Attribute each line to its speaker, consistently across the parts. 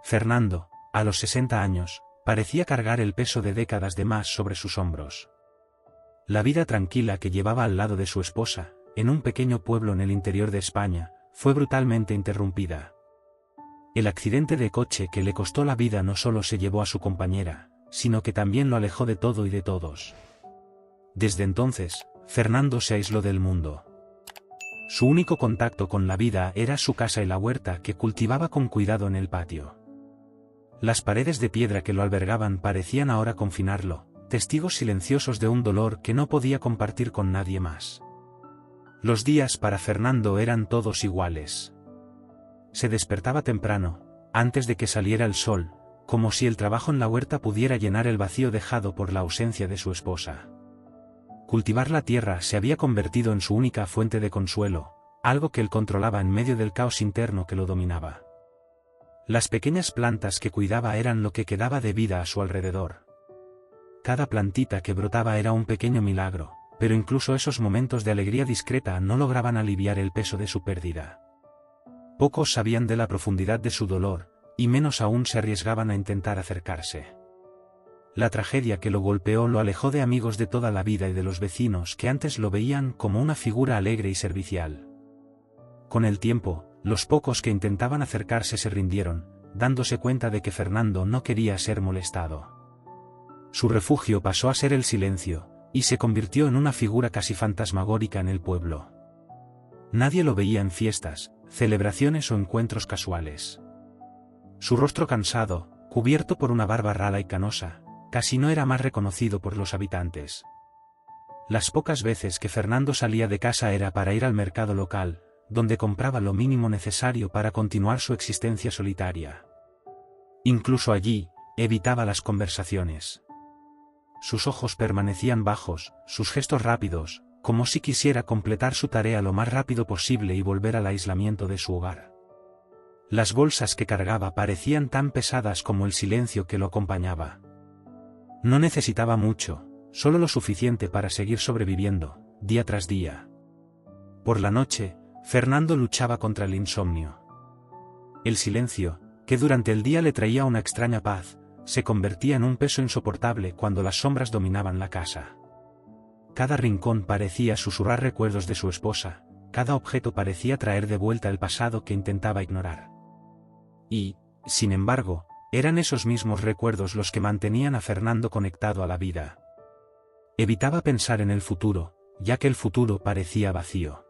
Speaker 1: Fernando, a los 60 años, parecía cargar el peso de décadas de más sobre sus hombros. La vida tranquila que llevaba al lado de su esposa, en un pequeño pueblo en el interior de España, fue brutalmente interrumpida. El accidente de coche que le costó la vida no solo se llevó a su compañera, sino que también lo alejó de todo y de todos. Desde entonces, Fernando se aisló del mundo. Su único contacto con la vida era su casa y la huerta que cultivaba con cuidado en el patio. Las paredes de piedra que lo albergaban parecían ahora confinarlo, testigos silenciosos de un dolor que no podía compartir con nadie más. Los días para Fernando eran todos iguales. Se despertaba temprano, antes de que saliera el sol, como si el trabajo en la huerta pudiera llenar el vacío dejado por la ausencia de su esposa. Cultivar la tierra se había convertido en su única fuente de consuelo, algo que él controlaba en medio del caos interno que lo dominaba. Las pequeñas plantas que cuidaba eran lo que quedaba de vida a su alrededor. Cada plantita que brotaba era un pequeño milagro, pero incluso esos momentos de alegría discreta no lograban aliviar el peso de su pérdida. Pocos sabían de la profundidad de su dolor, y menos aún se arriesgaban a intentar acercarse. La tragedia que lo golpeó lo alejó de amigos de toda la vida y de los vecinos que antes lo veían como una figura alegre y servicial. Con el tiempo, los pocos que intentaban acercarse se rindieron, dándose cuenta de que Fernando no quería ser molestado. Su refugio pasó a ser el silencio, y se convirtió en una figura casi fantasmagórica en el pueblo. Nadie lo veía en fiestas, celebraciones o encuentros casuales. Su rostro cansado, cubierto por una barba rala y canosa, casi no era más reconocido por los habitantes. Las pocas veces que Fernando salía de casa era para ir al mercado local, donde compraba lo mínimo necesario para continuar su existencia solitaria. Incluso allí, evitaba las conversaciones. Sus ojos permanecían bajos, sus gestos rápidos, como si quisiera completar su tarea lo más rápido posible y volver al aislamiento de su hogar. Las bolsas que cargaba parecían tan pesadas como el silencio que lo acompañaba. No necesitaba mucho, solo lo suficiente para seguir sobreviviendo, día tras día. Por la noche, Fernando luchaba contra el insomnio. El silencio, que durante el día le traía una extraña paz, se convertía en un peso insoportable cuando las sombras dominaban la casa. Cada rincón parecía susurrar recuerdos de su esposa, cada objeto parecía traer de vuelta el pasado que intentaba ignorar. Y, sin embargo, eran esos mismos recuerdos los que mantenían a Fernando conectado a la vida. Evitaba pensar en el futuro, ya que el futuro parecía vacío.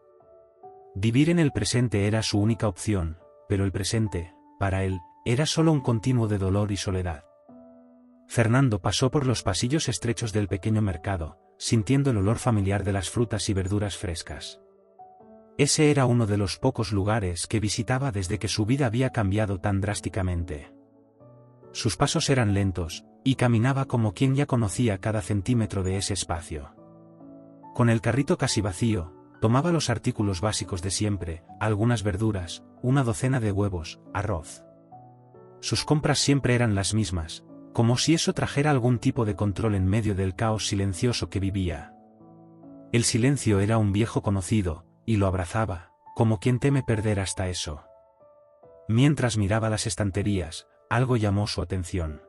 Speaker 1: Vivir en el presente era su única opción, pero el presente, para él, era solo un continuo de dolor y soledad. Fernando pasó por los pasillos estrechos del pequeño mercado, sintiendo el olor familiar de las frutas y verduras frescas. Ese era uno de los pocos lugares que visitaba desde que su vida había cambiado tan drásticamente. Sus pasos eran lentos, y caminaba como quien ya conocía cada centímetro de ese espacio. Con el carrito casi vacío, tomaba los artículos básicos de siempre, algunas verduras, una docena de huevos, arroz. Sus compras siempre eran las mismas, como si eso trajera algún tipo de control en medio del caos silencioso que vivía. El silencio era un viejo conocido, y lo abrazaba, como quien teme perder hasta eso. Mientras miraba las estanterías, algo llamó su atención.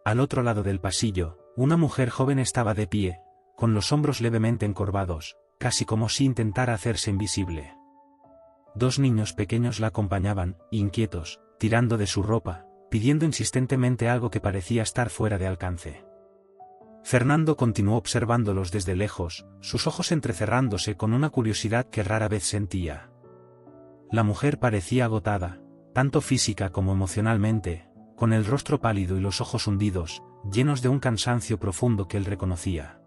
Speaker 1: Al otro lado del pasillo, una mujer joven estaba de pie, con los hombros levemente encorvados, casi como si intentara hacerse invisible. Dos niños pequeños la acompañaban, inquietos, tirando de su ropa, pidiendo insistentemente algo que parecía estar fuera de alcance. Fernando continuó observándolos desde lejos, sus ojos entrecerrándose con una curiosidad que rara vez sentía. La mujer parecía agotada, tanto física como emocionalmente, con el rostro pálido y los ojos hundidos, llenos de un cansancio profundo que él reconocía.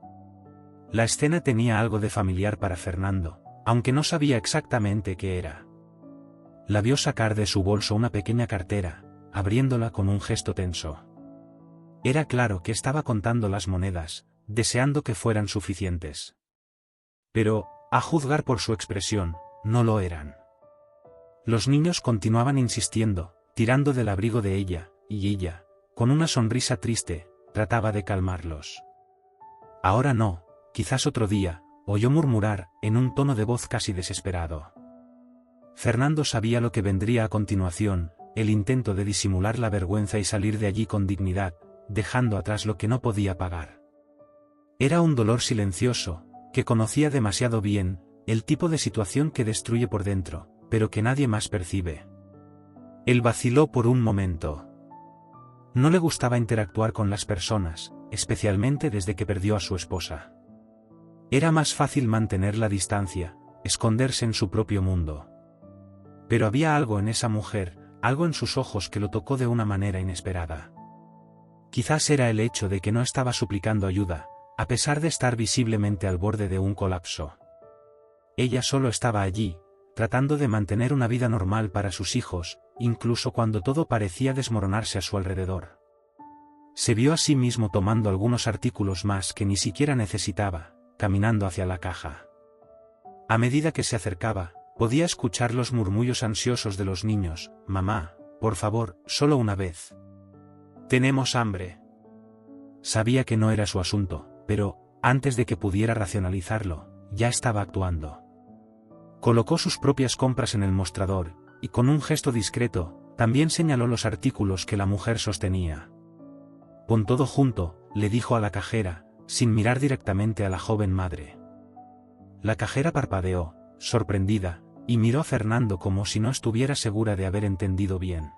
Speaker 1: La escena tenía algo de familiar para Fernando, aunque no sabía exactamente qué era. La vio sacar de su bolso una pequeña cartera, abriéndola con un gesto tenso. Era claro que estaba contando las monedas, deseando que fueran suficientes. Pero, a juzgar por su expresión, no lo eran. Los niños continuaban insistiendo, tirando del abrigo de ella, y ella, con una sonrisa triste, trataba de calmarlos. Ahora no, quizás otro día, oyó murmurar, en un tono de voz casi desesperado. Fernando sabía lo que vendría a continuación, el intento de disimular la vergüenza y salir de allí con dignidad, dejando atrás lo que no podía pagar. Era un dolor silencioso, que conocía demasiado bien, el tipo de situación que destruye por dentro, pero que nadie más percibe. Él vaciló por un momento. No le gustaba interactuar con las personas, especialmente desde que perdió a su esposa. Era más fácil mantener la distancia, esconderse en su propio mundo. Pero había algo en esa mujer, algo en sus ojos que lo tocó de una manera inesperada. Quizás era el hecho de que no estaba suplicando ayuda, a pesar de estar visiblemente al borde de un colapso. Ella solo estaba allí, tratando de mantener una vida normal para sus hijos, incluso cuando todo parecía desmoronarse a su alrededor. Se vio a sí mismo tomando algunos artículos más que ni siquiera necesitaba, caminando hacia la caja. A medida que se acercaba, podía escuchar los murmullos ansiosos de los niños: «Mamá, por favor, solo una vez. Tenemos hambre». Sabía que no era su asunto, pero, antes de que pudiera racionalizarlo, ya estaba actuando. Colocó sus propias compras en el mostrador, y con un gesto discreto, también señaló los artículos que la mujer sostenía. «Pon todo junto», le dijo a la cajera, sin mirar directamente a la joven madre. La cajera parpadeó, sorprendida, y miró a Fernando como si no estuviera segura de haber entendido bien.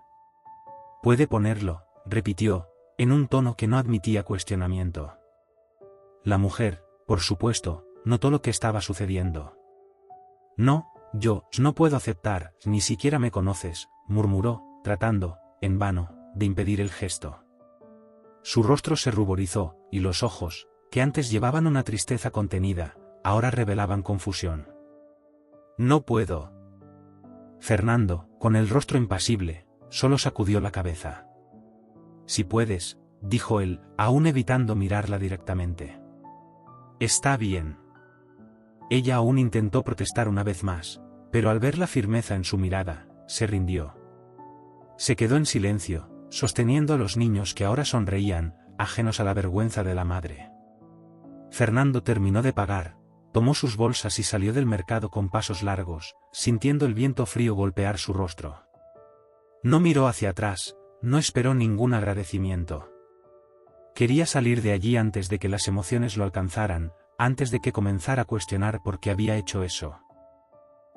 Speaker 1: «Puede ponerlo», repitió, en un tono que no admitía cuestionamiento. La mujer, por supuesto, notó lo que estaba sucediendo. «No, yo no puedo aceptar, ni siquiera me conoces», murmuró, tratando, en vano, de impedir el gesto. Su rostro se ruborizó, y los ojos, que antes llevaban una tristeza contenida, ahora revelaban confusión. «No puedo». Fernando, con el rostro impasible, solo sacudió la cabeza. «Si puedes», dijo él, aún evitando mirarla directamente. «Está bien». Ella aún intentó protestar una vez más, pero al ver la firmeza en su mirada, se rindió. Se quedó en silencio, sosteniendo a los niños que ahora sonreían, ajenos a la vergüenza de la madre. Fernando terminó de pagar, tomó sus bolsas y salió del mercado con pasos largos, sintiendo el viento frío golpear su rostro. No miró hacia atrás, no esperó ningún agradecimiento. Quería salir de allí antes de que las emociones lo alcanzaran, antes de que comenzara a cuestionar por qué había hecho eso.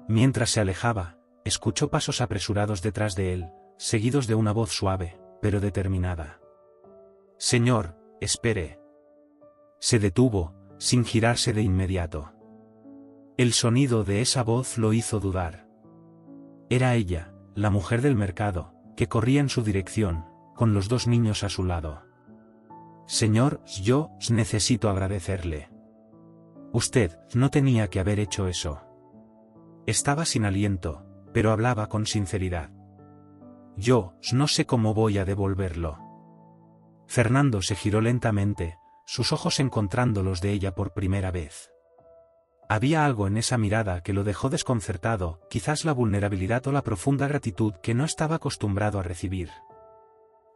Speaker 1: Mientras se alejaba, escuchó pasos apresurados detrás de él, seguidos de una voz suave, pero determinada. «Señor, espere». Se detuvo, sin girarse de inmediato. El sonido de esa voz lo hizo dudar. Era ella, la mujer del mercado, que corría en su dirección, con los dos niños a su lado. «Señor, yo necesito agradecerle. Usted no tenía que haber hecho eso». Estaba sin aliento, pero hablaba con sinceridad. «Yo no sé cómo voy a devolverlo». Fernando se giró lentamente, sus ojos encontrando los de ella por primera vez. Había algo en esa mirada que lo dejó desconcertado, quizás la vulnerabilidad o la profunda gratitud que no estaba acostumbrado a recibir.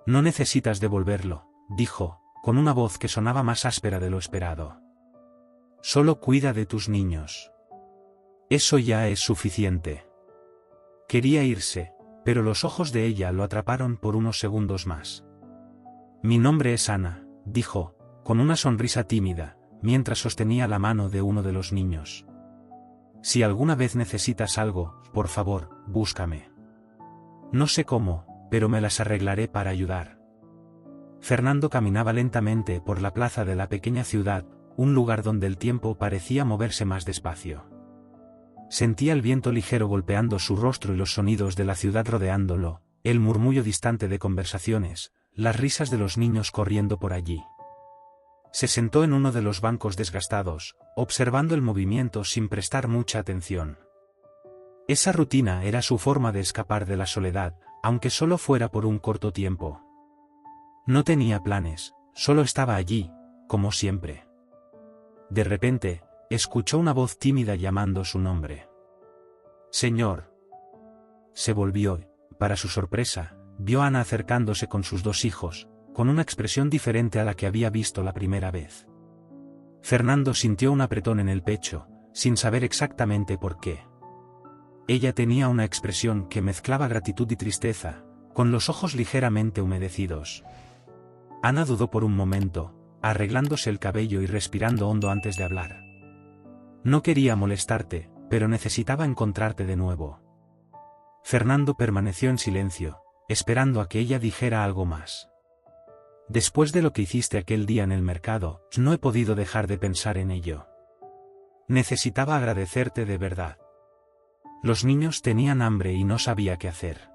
Speaker 1: «No necesitas devolverlo», dijo, con una voz que sonaba más áspera de lo esperado. «Solo cuida de tus niños. Eso ya es suficiente». Quería irse, pero los ojos de ella lo atraparon por unos segundos más. «Mi nombre es Ana», dijo, con una sonrisa tímida, mientras sostenía la mano de uno de los niños. «Si alguna vez necesitas algo, por favor, búscame. No sé cómo, pero me las arreglaré para ayudar». Fernando caminaba lentamente por la plaza de la pequeña ciudad, un lugar donde el tiempo parecía moverse más despacio. Sentía el viento ligero golpeando su rostro y los sonidos de la ciudad rodeándolo, el murmullo distante de conversaciones, las risas de los niños corriendo por allí. Se sentó en uno de los bancos desgastados, observando el movimiento sin prestar mucha atención. Esa rutina era su forma de escapar de la soledad, aunque solo fuera por un corto tiempo. No tenía planes, solo estaba allí, como siempre. De repente, escuchó una voz tímida llamando su nombre. «Señor». Se volvió y, para su sorpresa, vio a Ana acercándose con sus dos hijos, con una expresión diferente a la que había visto la primera vez. Fernando sintió un apretón en el pecho, sin saber exactamente por qué. Ella tenía una expresión que mezclaba gratitud y tristeza, con los ojos ligeramente humedecidos. Ana dudó por un momento, arreglándose el cabello y respirando hondo antes de hablar. No quería molestarte, pero necesitaba encontrarte de nuevo. Fernando permaneció en silencio, esperando a que ella dijera algo más. Después de lo que hiciste aquel día en el mercado, no he podido dejar de pensar en ello. Necesitaba agradecerte de verdad. Los niños tenían hambre y no sabía qué hacer.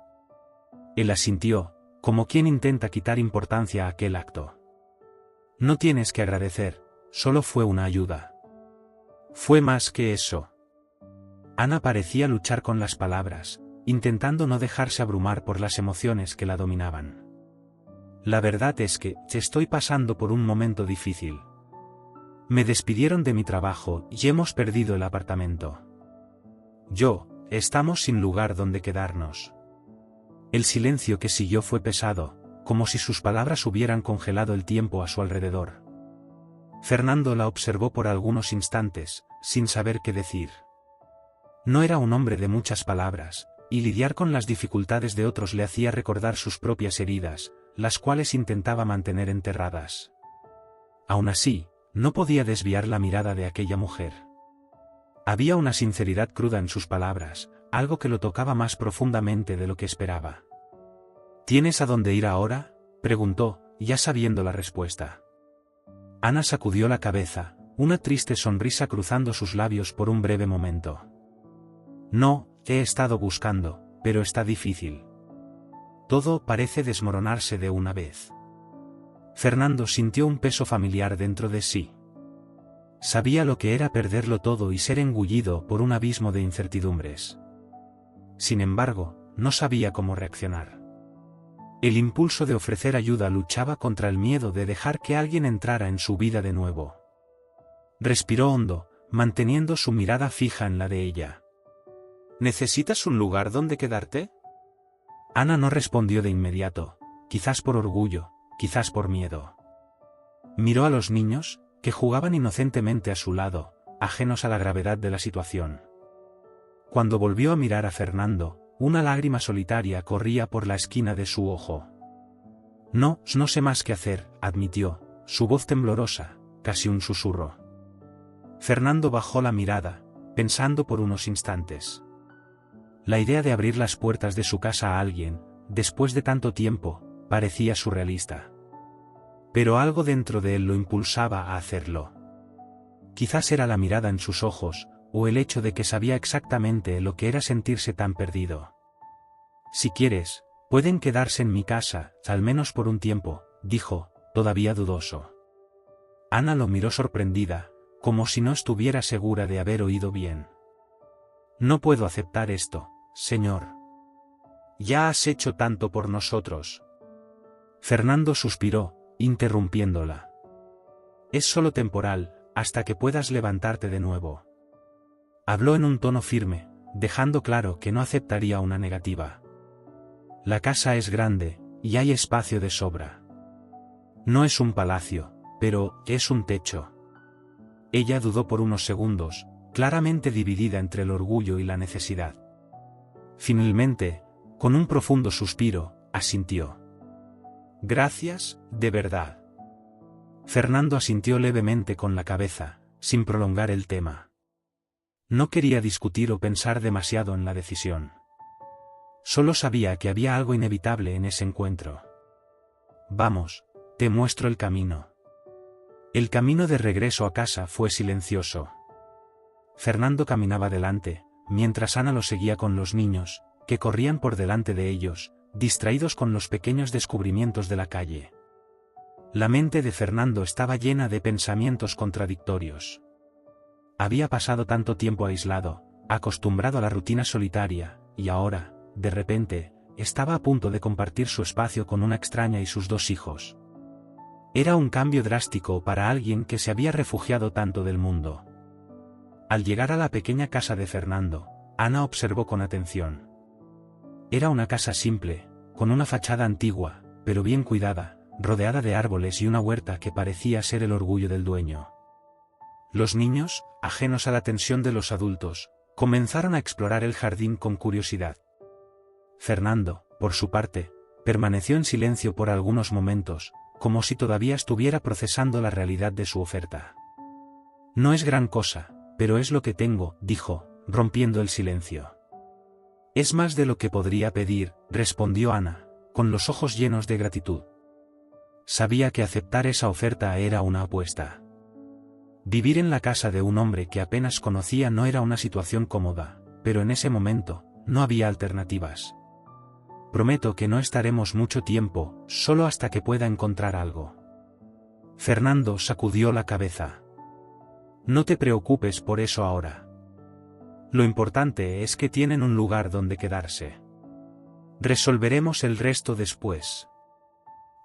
Speaker 1: Él asintió, como quien intenta quitar importancia a aquel acto. No tienes que agradecer, solo fue una ayuda. Fue más que eso. Ana parecía luchar con las palabras, intentando no dejarse abrumar por las emociones que la dominaban. La verdad es que estoy pasando por un momento difícil. Me despidieron de mi trabajo y hemos perdido el apartamento. Estamos sin lugar donde quedarnos. El silencio que siguió fue pesado, como si sus palabras hubieran congelado el tiempo a su alrededor. Fernando la observó por algunos instantes, sin saber qué decir. No era un hombre de muchas palabras, y lidiar con las dificultades de otros le hacía recordar sus propias heridas, las cuales intentaba mantener enterradas. Aún así, no podía desviar la mirada de aquella mujer. Había una sinceridad cruda en sus palabras, algo que lo tocaba más profundamente de lo que esperaba. ¿Tienes a dónde ir ahora?, preguntó, ya sabiendo la respuesta. Ana sacudió la cabeza, una triste sonrisa cruzando sus labios por un breve momento. No, he estado buscando, pero está difícil. Todo parece desmoronarse de una vez. Fernando sintió un peso familiar dentro de sí. Sabía lo que era perderlo todo y ser engullido por un abismo de incertidumbres. Sin embargo, no sabía cómo reaccionar. El impulso de ofrecer ayuda luchaba contra el miedo de dejar que alguien entrara en su vida de nuevo. Respiró hondo, manteniendo su mirada fija en la de ella. ¿Necesitas un lugar donde quedarte? Ana no respondió de inmediato, quizás por orgullo, quizás por miedo. Miró a los niños, que jugaban inocentemente a su lado, ajenos a la gravedad de la situación. Cuando volvió a mirar a Fernando, una lágrima solitaria corría por la esquina de su ojo. No sé más qué hacer, admitió, su voz temblorosa, casi un susurro. Fernando bajó la mirada, pensando por unos instantes. La idea de abrir las puertas de su casa a alguien, después de tanto tiempo, parecía surrealista. Pero algo dentro de él lo impulsaba a hacerlo. Quizás era la mirada en sus ojos, o el hecho de que sabía exactamente lo que era sentirse tan perdido. Si quieres, pueden quedarse en mi casa, al menos por un tiempo, dijo, todavía dudoso. Ana lo miró sorprendida, como si no estuviera segura de haber oído bien. No puedo aceptar esto, señor. Ya has hecho tanto por nosotros. Fernando suspiró, interrumpiéndola. Es solo temporal, hasta que puedas levantarte de nuevo. Habló en un tono firme, dejando claro que no aceptaría una negativa. La casa es grande, y hay espacio de sobra. No es un palacio, pero es un techo. Ella dudó por unos segundos, claramente dividida entre el orgullo y la necesidad. Finalmente, con un profundo suspiro, asintió. Gracias, de verdad. Fernando asintió levemente con la cabeza, sin prolongar el tema. No quería discutir o pensar demasiado en la decisión. Solo sabía que había algo inevitable en ese encuentro. Vamos, te muestro el camino. El camino de regreso a casa fue silencioso. Fernando caminaba delante, mientras Ana lo seguía con los niños, que corrían por delante de ellos, distraídos con los pequeños descubrimientos de la calle. La mente de Fernando estaba llena de pensamientos contradictorios. Había pasado tanto tiempo aislado, acostumbrado a la rutina solitaria, y ahora, de repente, estaba a punto de compartir su espacio con una extraña y sus dos hijos. Era un cambio drástico para alguien que se había refugiado tanto del mundo. Al llegar a la pequeña casa de Fernando, Ana observó con atención. Era una casa simple, con una fachada antigua, pero bien cuidada, rodeada de árboles y una huerta que parecía ser el orgullo del dueño. Los niños, ajenos a la tensión de los adultos, comenzaron a explorar el jardín con curiosidad. Fernando, por su parte, Permaneció en silencio por algunos momentos, como si todavía estuviera procesando la realidad de su oferta. No es gran cosa, pero es lo que tengo, dijo, rompiendo el silencio. Es más de lo que podría pedir, respondió Ana, con los ojos llenos de gratitud. Sabía que aceptar esa oferta era una apuesta. Vivir en la casa de un hombre que apenas conocía no era una situación cómoda, pero en ese momento, no había alternativas. Prometo que no estaremos mucho tiempo, solo hasta que pueda encontrar algo. Fernando sacudió la cabeza. No te preocupes por eso ahora. Lo importante es que tienen un lugar donde quedarse. Resolveremos el resto después.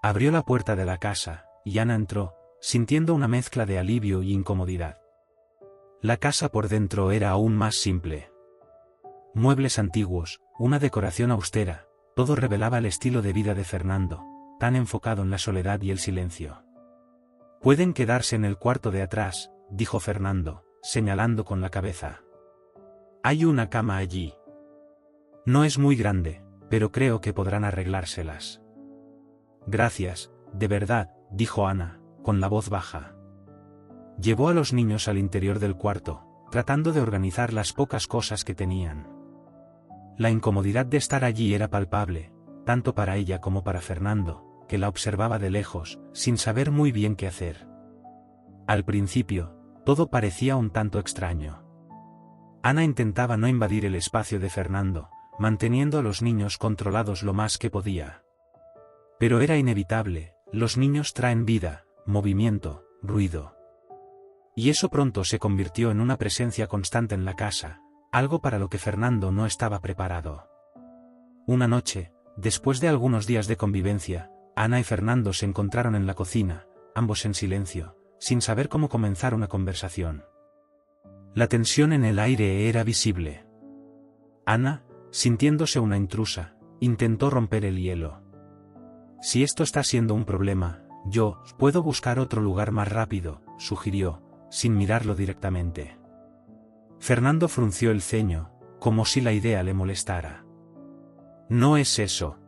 Speaker 1: Abrió la puerta de la casa, y Ana entró, sintiendo una mezcla de alivio y incomodidad. La casa por dentro era aún más simple. Muebles antiguos, una decoración austera, todo revelaba el estilo de vida de Fernando, tan enfocado en la soledad y el silencio. Pueden quedarse en el cuarto de atrás, dijo Fernando, señalando con la cabeza. Hay una cama allí. No es muy grande, pero creo que podrán arreglárselas. Gracias, de verdad, dijo Ana, con la voz baja. Llevó a los niños al interior del cuarto, tratando de organizar las pocas cosas que tenían. La incomodidad de estar allí era palpable, tanto para ella como para Fernando, que la observaba de lejos, sin saber muy bien qué hacer. Al principio, todo parecía un tanto extraño. Ana intentaba no invadir el espacio de Fernando, manteniendo a los niños controlados lo más que podía. Pero era inevitable, los niños traen vida, movimiento, ruido. Y eso pronto se convirtió en una presencia constante en la casa, algo para lo que Fernando no estaba preparado. Una noche, después de algunos días de convivencia, Ana y Fernando se encontraron en la cocina, ambos en silencio, sin saber cómo comenzar una conversación. La tensión en el aire era visible. Ana, sintiéndose una intrusa, intentó romper el hielo. Si esto está siendo un problema, yo puedo buscar otro lugar más rápido, sugirió, sin mirarlo directamente. Fernando frunció el ceño, como si la idea le molestara. No es eso.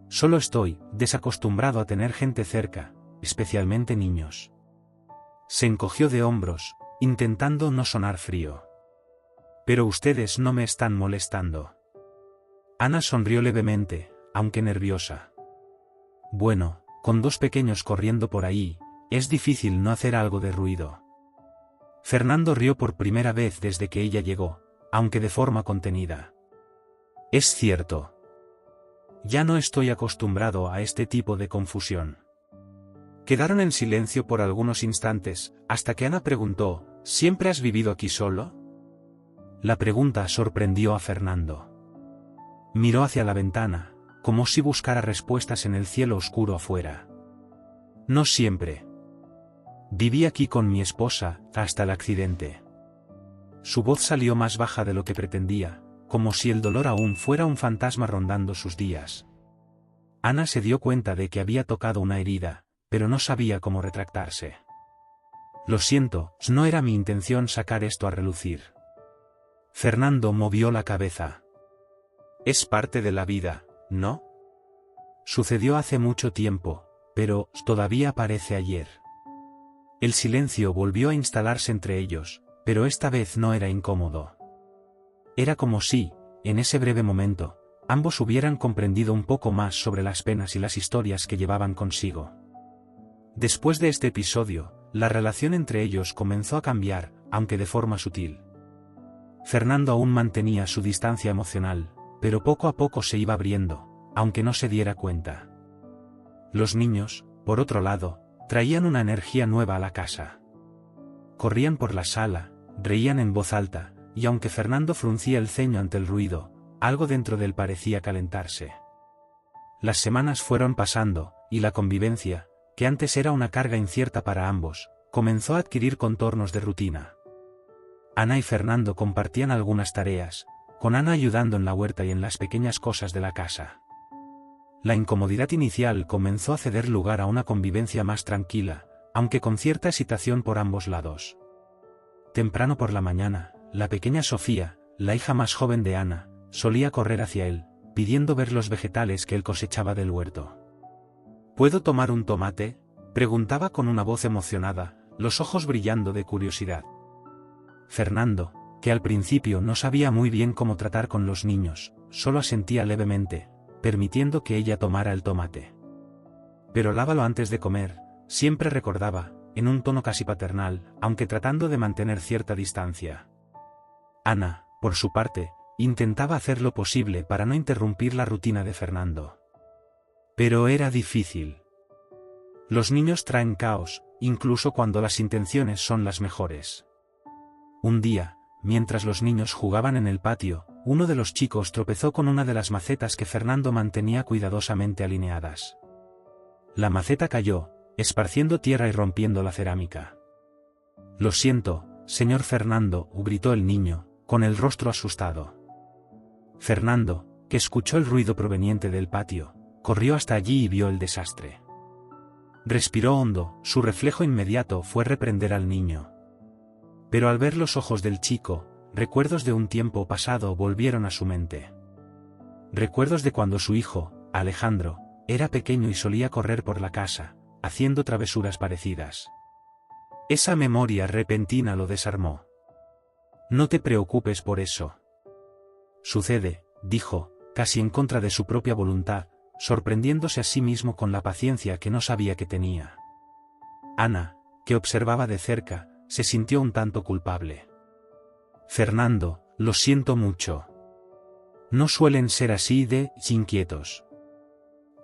Speaker 1: Solo estoy desacostumbrado a tener gente cerca, especialmente niños. Se encogió de hombros, intentando no sonar frío. Pero ustedes no me están molestando. Ana sonrió levemente, aunque nerviosa. Bueno, con dos pequeños corriendo por ahí, es difícil no hacer algo de ruido. Fernando rió por primera vez desde que ella llegó, aunque de forma contenida. Es cierto. Ya no estoy acostumbrado a este tipo de confusión. Quedaron en silencio por algunos instantes, hasta que Ana preguntó, ¿siempre has vivido aquí solo? La pregunta sorprendió a Fernando. Miró hacia la ventana, como si buscara respuestas en el cielo oscuro afuera. No siempre. Viví aquí con mi esposa, hasta el accidente. Su voz salió más baja de lo que pretendía, como si el dolor aún fuera un fantasma rondando sus días. Ana se dio cuenta de que había tocado una herida, pero no sabía cómo retractarse. Lo siento, no era mi intención sacar esto a relucir. Fernando movió la cabeza. Es parte de la vida, ¿no? Sucedió hace mucho tiempo, pero todavía parece ayer. El silencio volvió a instalarse entre ellos, pero esta vez no era incómodo. Era como si, en ese breve momento, ambos hubieran comprendido un poco más sobre las penas y las historias que llevaban consigo. Después de este episodio, la relación entre ellos comenzó a cambiar, aunque de forma sutil. Fernando aún mantenía su distancia emocional, pero poco a poco se iba abriendo, aunque no se diera cuenta. Los niños, por otro lado, traían una energía nueva a la casa. Corrían por la sala, reían en voz alta, y aunque Fernando fruncía el ceño ante el ruido, algo dentro de él parecía calentarse. Las semanas fueron pasando, y la convivencia, que antes era una carga incierta para ambos, comenzó a adquirir contornos de rutina. Ana y Fernando compartían algunas tareas, con Ana ayudando en la huerta y en las pequeñas cosas de la casa. La incomodidad inicial comenzó a ceder lugar a una convivencia más tranquila, aunque con cierta excitación por ambos lados. Temprano por la mañana, la pequeña Sofía, la hija más joven de Ana, solía correr hacia él, pidiendo ver los vegetales que él cosechaba del huerto. ¿Puedo tomar un tomate?, preguntaba con una voz emocionada, los ojos brillando de curiosidad. Fernando, que al principio no sabía muy bien cómo tratar con los niños, solo asentía levemente, permitiendo que ella tomara el tomate. Pero lávalo antes de comer, siempre recordaba, en un tono casi paternal, aunque tratando de mantener cierta distancia. Ana, por su parte, intentaba hacer lo posible para no interrumpir la rutina de Fernando. Pero era difícil. Los niños traen caos, incluso cuando las intenciones son las mejores. Un día, mientras los niños jugaban en el patio, uno de los chicos tropezó con una de las macetas que Fernando mantenía cuidadosamente alineadas. La maceta cayó, esparciendo tierra y rompiendo la cerámica. «Lo siento, señor Fernando», gritó el niño, con el rostro asustado. Fernando, que escuchó el ruido proveniente del patio, corrió hasta allí y vio el desastre. Respiró hondo, su reflejo inmediato fue reprender al niño. Pero al ver los ojos del chico, recuerdos de un tiempo pasado volvieron a su mente. Recuerdos de cuando su hijo, Alejandro, era pequeño y solía correr por la casa, haciendo travesuras parecidas. Esa memoria repentina lo desarmó. «No te preocupes por eso. Sucede», dijo, casi en contra de su propia voluntad, sorprendiéndose a sí mismo con la paciencia que no sabía que tenía. Ana, que observaba de cerca, se sintió un tanto culpable. «Fernando, lo siento mucho. No suelen ser así de inquietos».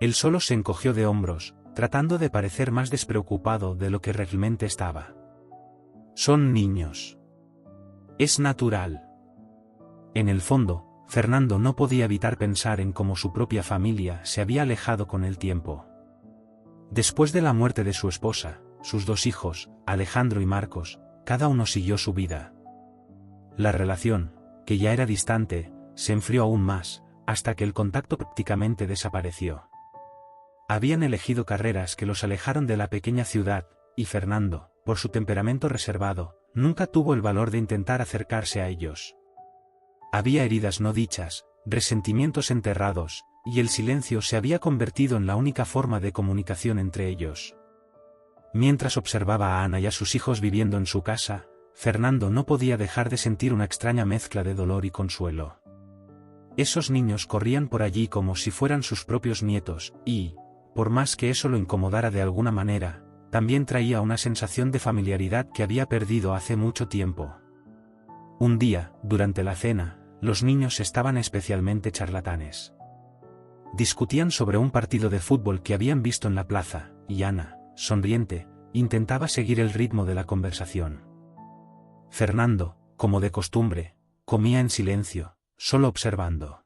Speaker 1: Él solo se encogió de hombros, tratando de parecer más despreocupado de lo que realmente estaba. «Son niños. Es natural». En el fondo, Fernando no podía evitar pensar en cómo su propia familia se había alejado con el tiempo. Después de la muerte de su esposa, sus dos hijos, Alejandro y Marcos, cada uno siguió su vida. La relación, que ya era distante, se enfrió aún más, hasta que el contacto prácticamente desapareció. Habían elegido carreras que los alejaron de la pequeña ciudad, y Fernando, por su temperamento reservado, nunca tuvo el valor de intentar acercarse a ellos. Había heridas no dichas, resentimientos enterrados, y el silencio se había convertido en la única forma de comunicación entre ellos. Mientras observaba a Ana y a sus hijos viviendo en su casa, Fernando no podía dejar de sentir una extraña mezcla de dolor y consuelo. Esos niños corrían por allí como si fueran sus propios nietos, y, por más que eso lo incomodara de alguna manera, también traía una sensación de familiaridad que había perdido hace mucho tiempo. Un día, durante la cena, los niños estaban especialmente charlatanes. Discutían sobre un partido de fútbol que habían visto en la plaza, y Ana, sonriente, intentaba seguir el ritmo de la conversación. Fernando, como de costumbre, comía en silencio, solo observando.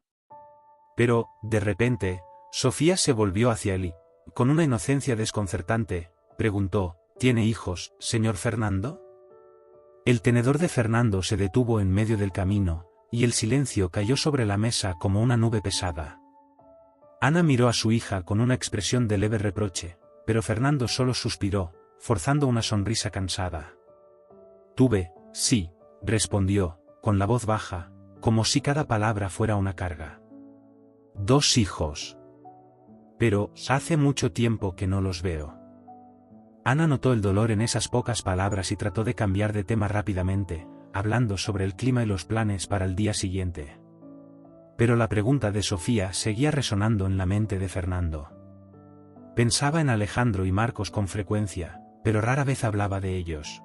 Speaker 1: Pero, de repente, Sofía se volvió hacia él y, con una inocencia desconcertante, preguntó: ¿Tiene hijos, señor Fernando? El tenedor de Fernando se detuvo en medio del camino, y el silencio cayó sobre la mesa como una nube pesada. Ana miró a su hija con una expresión de leve reproche, pero Fernando solo suspiró, forzando una sonrisa cansada. «Tuve, sí», respondió, con la voz baja, como si cada palabra fuera una carga. «2 hijos. Pero hace mucho tiempo que no los veo». Ana notó el dolor en esas pocas palabras y trató de cambiar de tema rápidamente, hablando sobre el clima y los planes para el día siguiente. Pero la pregunta de Sofía seguía resonando en la mente de Fernando. Pensaba en Alejandro y Marcos con frecuencia, pero rara vez hablaba de ellos.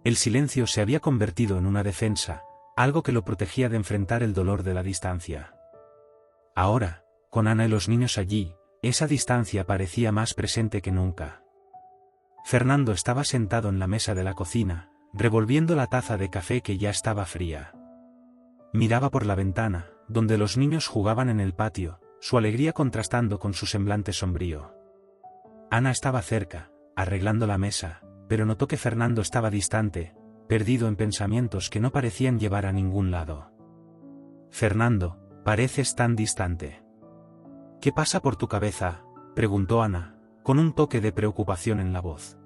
Speaker 1: El silencio se había convertido en una defensa, algo que lo protegía de enfrentar el dolor de la distancia. Ahora, con Ana y los niños allí, esa distancia parecía más presente que nunca. Fernando estaba sentado en la mesa de la cocina, revolviendo la taza de café que ya estaba fría. Miraba por la ventana, donde los niños jugaban en el patio, su alegría contrastando con su semblante sombrío. Ana estaba cerca, arreglando la mesa, pero notó que Fernando estaba distante, perdido en pensamientos que no parecían llevar a ningún lado. «Fernando, pareces tan distante». «¿Qué pasa por tu cabeza?», preguntó Ana, con un toque de preocupación en la voz.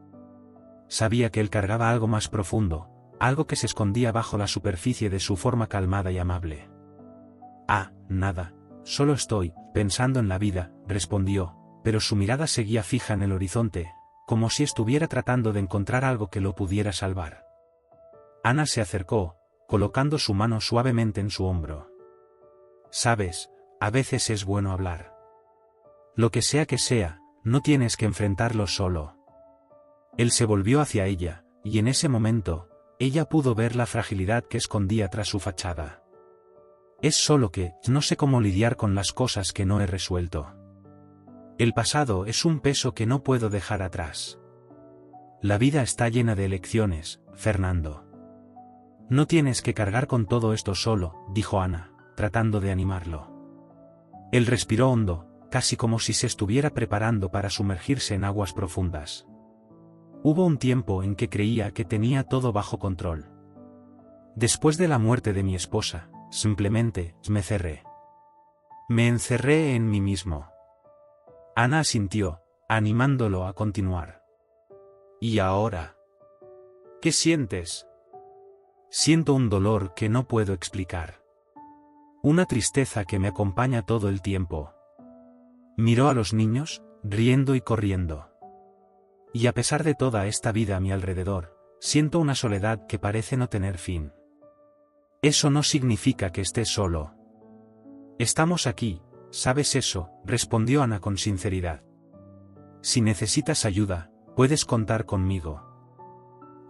Speaker 1: Sabía que él cargaba algo más profundo, algo que se escondía bajo la superficie de su forma calmada y amable. «Ah, nada», solo estoy pensando en la vida, respondió, pero su mirada seguía fija en el horizonte, como si estuviera tratando de encontrar algo que lo pudiera salvar. Ana se acercó, colocando su mano suavemente en su hombro. Sabes, a veces es bueno hablar. Lo que sea, no tienes que enfrentarlo solo. Él se volvió hacia ella, y en ese momento, ella pudo ver la fragilidad que escondía tras su fachada. Es solo que, no sé cómo lidiar con las cosas que no he resuelto. El pasado es un peso que no puedo dejar atrás. La vida está llena de elecciones, Fernando. No tienes que cargar con todo esto solo, dijo Ana, tratando de animarlo. Él respiró hondo, casi como si se estuviera preparando para sumergirse en aguas profundas. Hubo un tiempo en que creía que tenía todo bajo control. Después de la muerte de mi esposa, simplemente, me cerré. Me encerré en mí mismo. Ana asintió, animándolo a continuar. ¿Y ahora? ¿Qué sientes? Siento un dolor que no puedo explicar. Una tristeza que me acompaña todo el tiempo. Miró a los niños, riendo y corriendo. Y a pesar de toda esta vida a mi alrededor, siento una soledad que parece no tener fin. Eso no significa que estés solo. Estamos aquí, ¿sabes eso?, respondió Ana con sinceridad. Si necesitas ayuda, puedes contar conmigo.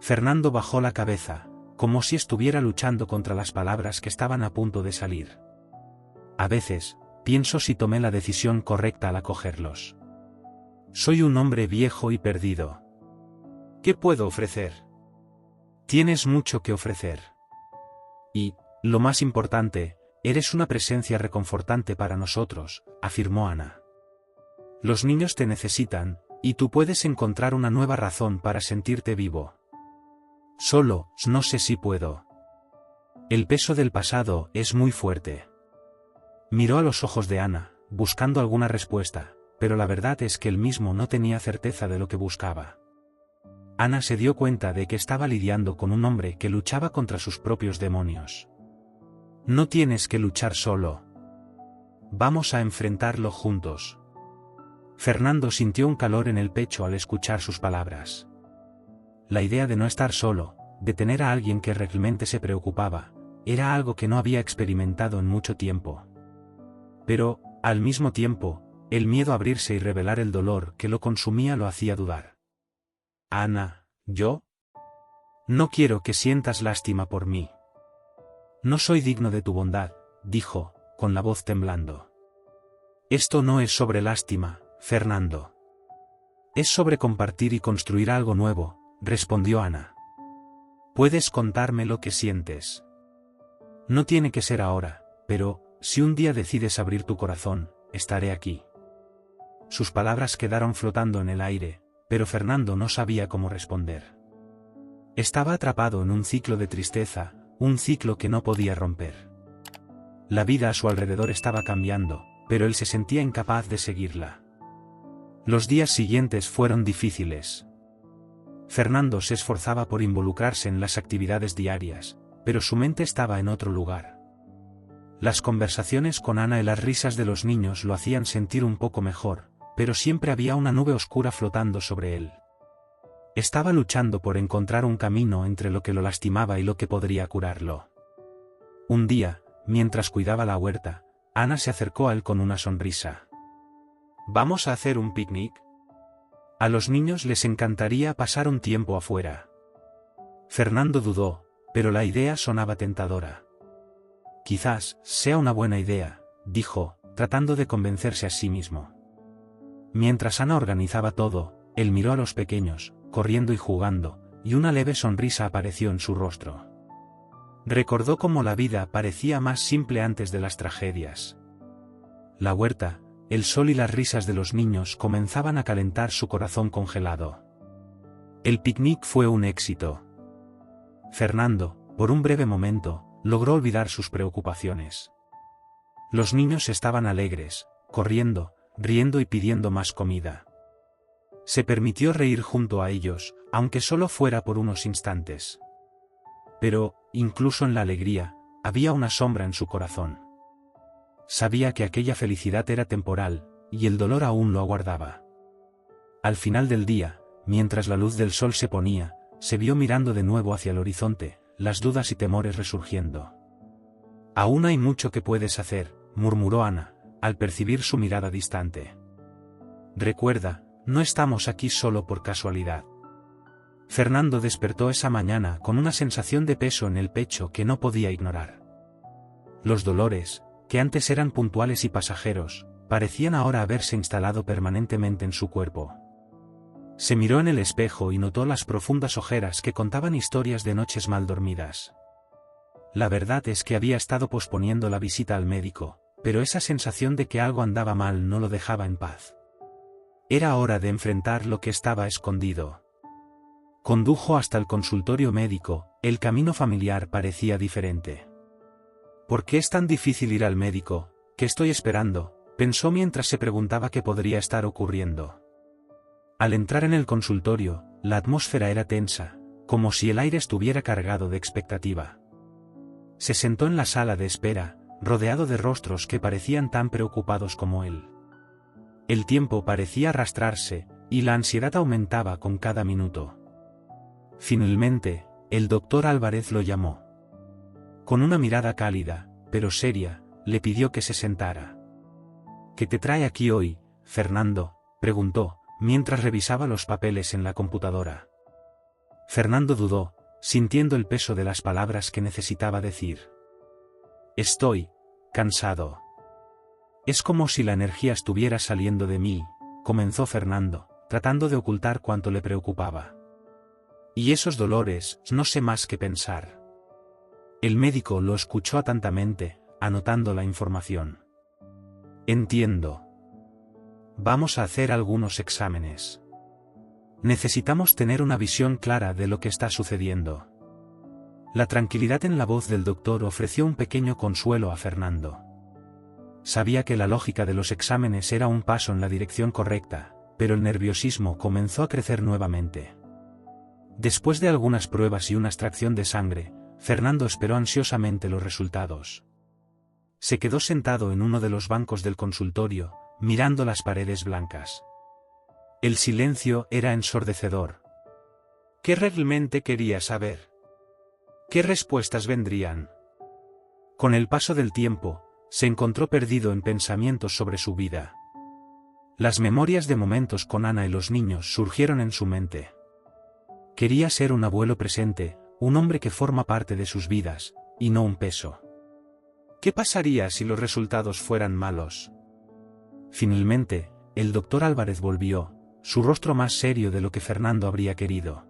Speaker 1: Fernando bajó la cabeza, como si estuviera luchando contra las palabras que estaban a punto de salir. A veces, pienso si tomé la decisión correcta al acogerlos. Soy un hombre viejo y perdido. ¿Qué puedo ofrecer? Tienes mucho que ofrecer. Y, lo más importante, eres una presencia reconfortante para nosotros, afirmó Ana. Los niños te necesitan, y tú puedes encontrar una nueva razón para sentirte vivo. Solo, no sé si puedo. El peso del pasado es muy fuerte. Miró a los ojos de Ana, buscando alguna respuesta, pero la verdad es que él mismo no tenía certeza de lo que buscaba. Ana se dio cuenta de que estaba lidiando con un hombre que luchaba contra sus propios demonios. No tienes que luchar solo. Vamos a enfrentarlo juntos. Fernando sintió un calor en el pecho al escuchar sus palabras. La idea de no estar solo, de tener a alguien que realmente se preocupaba, era algo que no había experimentado en mucho tiempo. Pero, al mismo tiempo, el miedo a abrirse y revelar el dolor que lo consumía lo hacía dudar. Ana, ¿yo? No quiero que sientas lástima por mí. No soy digno de tu bondad, dijo, con la voz temblando. Esto no es sobre lástima, Fernando. Es sobre compartir y construir algo nuevo, respondió Ana. Puedes contarme lo que sientes. No tiene que ser ahora, pero, si un día decides abrir tu corazón, estaré aquí. Sus palabras quedaron flotando en el aire, pero Fernando no sabía cómo responder. Estaba atrapado en un ciclo de tristeza, un ciclo que no podía romper. La vida a su alrededor estaba cambiando, pero él se sentía incapaz de seguirla. Los días siguientes fueron difíciles. Fernando se esforzaba por involucrarse en las actividades diarias, pero su mente estaba en otro lugar. Las conversaciones con Ana y las risas de los niños lo hacían sentir un poco mejor, pero siempre había una nube oscura flotando sobre él. Estaba luchando por encontrar un camino entre lo que lo lastimaba y lo que podría curarlo. Un día, mientras cuidaba la huerta, Ana se acercó a él con una sonrisa. ¿Vamos a hacer un picnic? A los niños les encantaría pasar un tiempo afuera. Fernando dudó, pero la idea sonaba tentadora. Quizás sea una buena idea, dijo, tratando de convencerse a sí mismo. Mientras Ana organizaba todo, él miró a los pequeños, corriendo y jugando, y una leve sonrisa apareció en su rostro. Recordó cómo la vida parecía más simple antes de las tragedias. La huerta, el sol y las risas de los niños comenzaban a calentar su corazón congelado. El picnic fue un éxito. Fernando, por un breve momento, logró olvidar sus preocupaciones. Los niños estaban alegres, corriendo, riendo y pidiendo más comida. Se permitió reír junto a ellos, aunque solo fuera por unos instantes. Pero, incluso en la alegría, había una sombra en su corazón. sabía que aquella felicidad era temporal, y el dolor aún lo aguardaba. Al final del día, mientras la luz del sol se ponía, se vio mirando de nuevo hacia el horizonte, las dudas y temores resurgiendo. «Aún hay mucho que puedes hacer», murmuró Ana, al percibir su mirada distante. «Recuerda, no estamos aquí solo por casualidad». Fernando despertó esa mañana con una sensación de peso en el pecho que no podía ignorar. Los dolores, que antes eran puntuales y pasajeros, parecían ahora haberse instalado permanentemente en su cuerpo. Se miró en el espejo y notó las profundas ojeras que contaban historias de noches mal dormidas. La verdad es que había estado posponiendo la visita al médico, pero esa sensación de que algo andaba mal no lo dejaba en paz. Era hora de enfrentar lo que estaba escondido. Condujo hasta el consultorio médico, el camino familiar parecía diferente. «¿Por qué es tan difícil ir al médico? ¿Qué estoy esperando?», pensó mientras se preguntaba qué podría estar ocurriendo. Al entrar en el consultorio, la atmósfera era tensa, como si el aire estuviera cargado de expectativa. Se sentó en la sala de espera, rodeado de rostros que parecían tan preocupados como él. El tiempo parecía arrastrarse, y la ansiedad aumentaba con cada minuto. Finalmente, el doctor Álvarez lo llamó. Con una mirada cálida, pero seria, le pidió que se sentara. «¿Qué te trae aquí hoy, Fernando?», preguntó, mientras revisaba los papeles en la computadora. Fernando dudó, sintiendo el peso de las palabras que necesitaba decir. «Estoy cansado. Es como si la energía estuviera saliendo de mí», comenzó Fernando, tratando de ocultar cuánto le preocupaba. «Y esos dolores, no sé más qué pensar». El médico lo escuchó atentamente, anotando la información. «Entiendo. Vamos a hacer algunos exámenes. Necesitamos tener una visión clara de lo que está sucediendo». La tranquilidad en la voz del doctor ofreció un pequeño consuelo a Fernando. Sabía que la lógica de los exámenes era un paso en la dirección correcta, pero el nerviosismo comenzó a crecer nuevamente. Después de algunas pruebas y una extracción de sangre, Fernando esperó ansiosamente los resultados. Se quedó sentado en uno de los bancos del consultorio, mirando las paredes blancas. El silencio era ensordecedor. ¿Qué realmente quería saber? ¿Qué respuestas vendrían? Con el paso del tiempo, se encontró perdido en pensamientos sobre su vida. Las memorias de momentos con Ana y los niños surgieron en su mente. Quería ser un abuelo presente, un hombre que forma parte de sus vidas, y no un peso. ¿Qué pasaría si los resultados fueran malos? Finalmente, el doctor Álvarez volvió, su rostro más serio de lo que Fernando habría querido.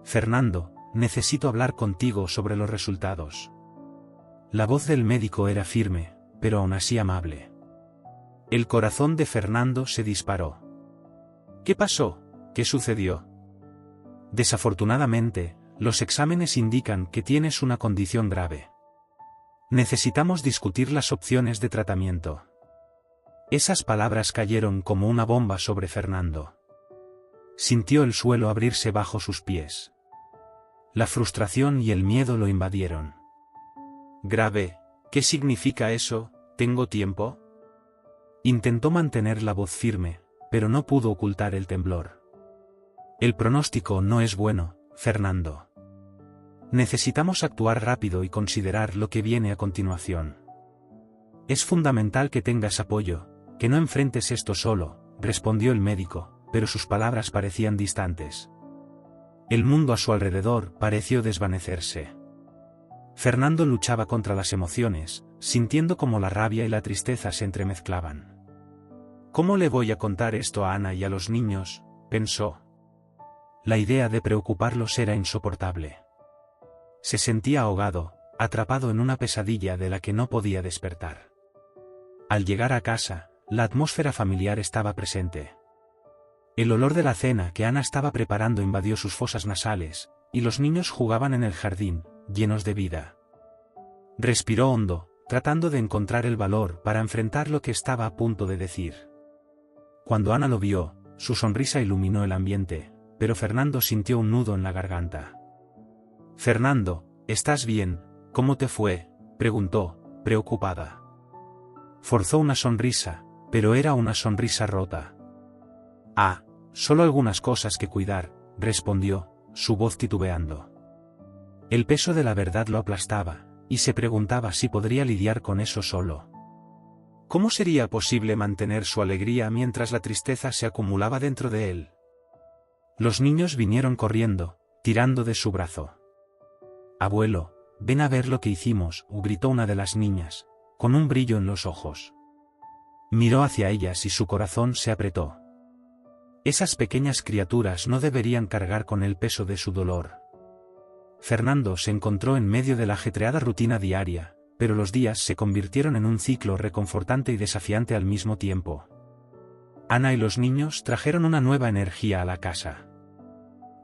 Speaker 1: «Fernando, necesito hablar contigo sobre los resultados». La voz del médico era firme, pero aún así amable. El corazón de Fernando se disparó. «¿Qué pasó? ¿Qué sucedió?» «Desafortunadamente, los exámenes indican que tienes una condición grave. Necesitamos discutir las opciones de tratamiento». Esas palabras cayeron como una bomba sobre Fernando. Sintió el suelo abrirse bajo sus pies. La frustración y el miedo lo invadieron. «¿Grave? ¿Qué significa eso? ¿Tengo tiempo?» Intentó mantener la voz firme, pero no pudo ocultar el temblor. «El pronóstico no es bueno, Fernando. Necesitamos actuar rápido y considerar lo que viene a continuación. Es fundamental que tengas apoyo, que no enfrentes esto solo», respondió el médico, pero sus palabras parecían distantes. El mundo a su alrededor pareció desvanecerse. Fernando luchaba contra las emociones, sintiendo como la rabia y la tristeza se entremezclaban. «¿Cómo le voy a contar esto a Ana y a los niños?», pensó. La idea de preocuparlos era insoportable. Se sentía ahogado, atrapado en una pesadilla de la que no podía despertar. Al llegar a casa, la atmósfera familiar estaba presente. El olor de la cena que Ana estaba preparando invadió sus fosas nasales, y los niños jugaban en el jardín, llenos de vida. Respiró hondo, tratando de encontrar el valor para enfrentar lo que estaba a punto de decir. Cuando Ana lo vio, su sonrisa iluminó el ambiente, pero Fernando sintió un nudo en la garganta. «Fernando, ¿estás bien? ¿Cómo te fue?», preguntó, preocupada. Forzó una sonrisa, pero era una sonrisa rota. Ah, solo algunas cosas que cuidar, respondió, su voz titubeando. El peso de la verdad lo aplastaba, y se preguntaba si podría lidiar con eso solo. ¿Cómo sería posible mantener su alegría mientras la tristeza se acumulaba dentro de él? Los niños vinieron corriendo, tirando de su brazo. «Abuelo, ven a ver lo que hicimos», gritó una de las niñas, con un brillo en los ojos. Miró hacia ellas y su corazón se apretó. Esas pequeñas criaturas no deberían cargar con el peso de su dolor. Fernando se encontró en medio de la ajetreada rutina diaria, pero los días se convirtieron en un ciclo reconfortante y desafiante al mismo tiempo. Ana y los niños trajeron una nueva energía a la casa.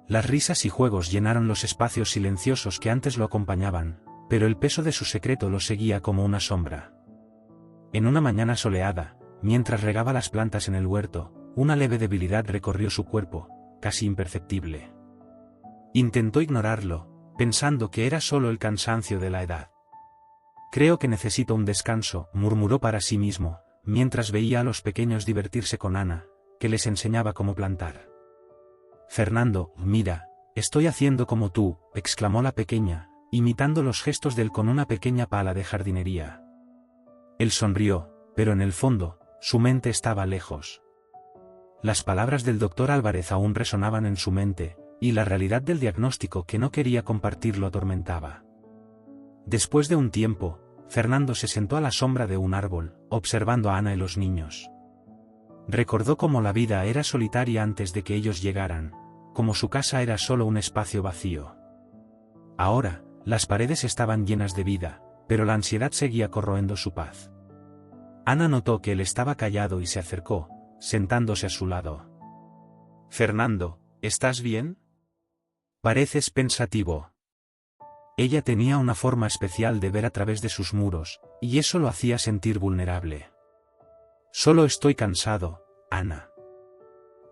Speaker 1: Las risas y juegos llenaron los espacios silenciosos que antes lo acompañaban, pero el peso de su secreto lo seguía como una sombra. En una mañana soleada, mientras regaba las plantas en el huerto, una leve debilidad recorrió su cuerpo, casi imperceptible. Intentó ignorarlo, pensando que era solo el cansancio de la edad. «Creo que necesito un descanso», murmuró para sí mismo, mientras veía a los pequeños divertirse con Ana, que les enseñaba cómo plantar. «Fernando, mira, estoy haciendo como tú», exclamó la pequeña, imitando los gestos de él con una pequeña pala de jardinería. Él sonrió, pero en el fondo, su mente estaba lejos. Las palabras del doctor Álvarez aún resonaban en su mente, y la realidad del diagnóstico que no quería compartir lo atormentaba. Después de un tiempo, Fernando se sentó a la sombra de un árbol, observando a Ana y los niños. Recordó cómo la vida era solitaria antes de que ellos llegaran, como su casa era solo un espacio vacío. Ahora, las paredes estaban llenas de vida, pero la ansiedad seguía corroendo su paz. Ana notó que él estaba callado y se acercó, sentándose a su lado. «Fernando, ¿estás bien? Pareces pensativo». Ella tenía una forma especial de ver a través de sus muros, y eso lo hacía sentir vulnerable. «Solo estoy cansado, Ana».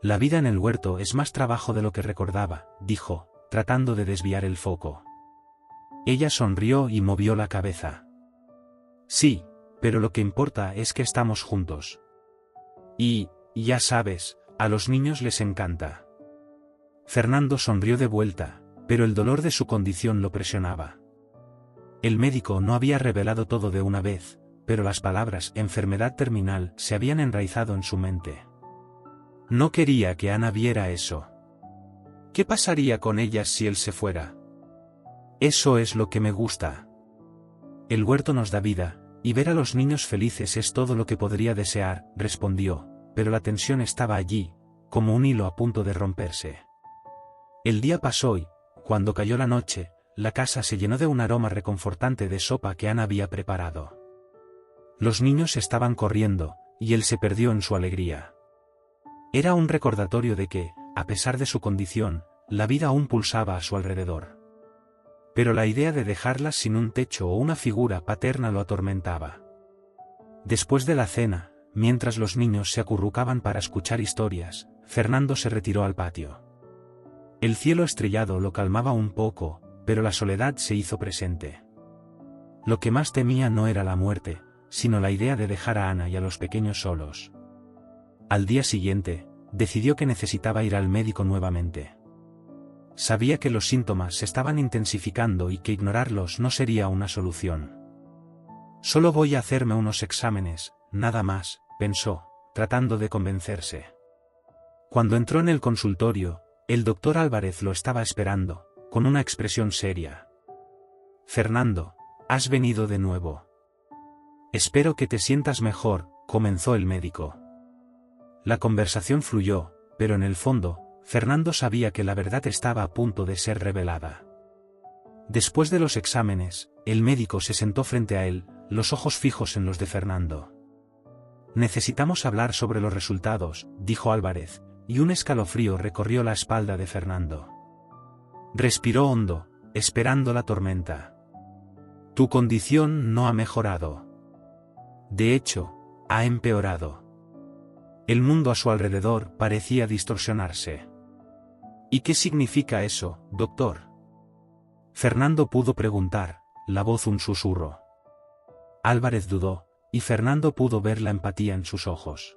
Speaker 1: «La vida en el huerto es más trabajo de lo que recordaba», dijo, tratando de desviar el foco. Ella sonrió y movió la cabeza. «Sí, pero lo que importa es que estamos juntos. Y, ya sabes, a los niños les encanta». Fernando sonrió de vuelta, pero el dolor de su condición lo presionaba. El médico no había revelado todo de una vez, pero las palabras «enfermedad terminal» se habían enraizado en su mente. No quería que Ana viera eso. ¿Qué pasaría con ellas si él se fuera? «Eso es lo que me gusta. El huerto nos da vida, y ver a los niños felices es todo lo que podría desear», respondió, pero la tensión estaba allí, como un hilo a punto de romperse. El día pasó y, cuando cayó la noche, la casa se llenó de un aroma reconfortante de sopa que Ana había preparado. Los niños estaban corriendo, y él se perdió en su alegría. Era un recordatorio de que, a pesar de su condición, la vida aún pulsaba a su alrededor. Pero la idea de dejarlas sin un techo o una figura paterna lo atormentaba. Después de la cena, mientras los niños se acurrucaban para escuchar historias, Fernando se retiró al patio. El cielo estrellado lo calmaba un poco, pero la soledad se hizo presente. Lo que más temía no era la muerte, sino la idea de dejar a Ana y a los pequeños solos. Al día siguiente, decidió que necesitaba ir al médico nuevamente. Sabía que los síntomas se estaban intensificando y que ignorarlos no sería una solución. «Solo voy a hacerme unos exámenes, nada más», pensó, tratando de convencerse. Cuando entró en el consultorio, el doctor Álvarez lo estaba esperando, con una expresión seria. «Fernando, has venido de nuevo. Espero que te sientas mejor», comenzó el médico. La conversación fluyó, pero en el fondo, Fernando sabía que la verdad estaba a punto de ser revelada. Después de los exámenes, el médico se sentó frente a él, los ojos fijos en los de Fernando. «Necesitamos hablar sobre los resultados», dijo Álvarez, y un escalofrío recorrió la espalda de Fernando. Respiró hondo, esperando la tormenta. «Tu condición no ha mejorado. De hecho, ha empeorado». El mundo a su alrededor parecía distorsionarse. «¿Y qué significa eso, doctor?», Fernando pudo preguntar, la voz un susurro. Álvarez dudó, y Fernando pudo ver la empatía en sus ojos.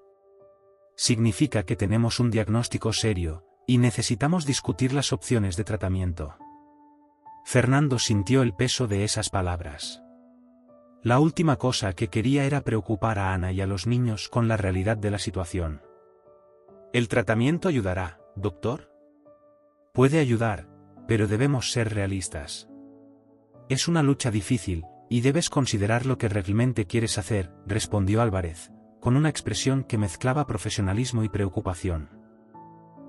Speaker 1: Significa que tenemos un diagnóstico serio, y necesitamos discutir las opciones de tratamiento. Fernando sintió el peso de esas palabras. La última cosa que quería era preocupar a Ana y a los niños con la realidad de la situación. ¿El tratamiento ayudará, doctor? Puede ayudar, pero debemos ser realistas. Es una lucha difícil, y debes considerar lo que realmente quieres hacer, respondió Álvarez, con una expresión que mezclaba profesionalismo y preocupación.